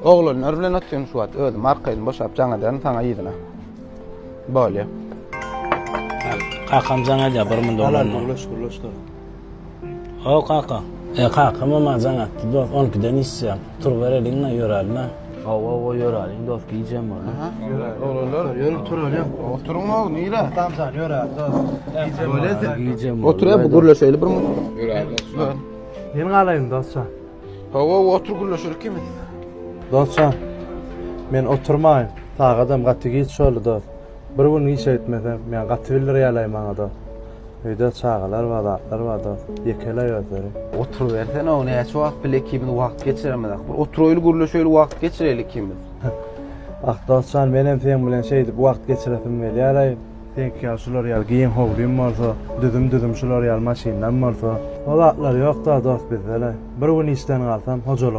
Oğlanlar bilen atýan şu wagt özüm arkaýdan boşap jaňadan taňa ýydına. Bolýa. Kakam sana diye $1 milyon. O kaka. Kaka ama sana dost 12'den isteyem. Tur verelim ne yoralına. O yoralın dost giyeceğim onu. Oğlanlar Yürü tur öyle. oturun oğlum ýyra. Tamam sen yoral dost. Giyeceğim. Otur ya bu gürleşeýli bir mut. Yen galayım dostça. Hawa otur gürleşeýli kim? Dostça. Men oturmayım. Tağadam gatı git şöyle dost. Bir gün iş etmesem men gatı bilir yalayım ana dost. Öýde çağalar var, atlar var dost. Yekele ýöteri. Otur versene o näçe wagt bile kimin wagt geçiremedik. Oturoýly gürleşeýli wagt geçireli kimin? Ah dostcan menem sen bilen şeydi bu wagt geçiresim gelýär. Sen şular ýal giyin howlym bolsa, düdüm şular ýal maşyndan bolsa. O atlar ýok da dost bizde. Bir gün işden galsam hojalyk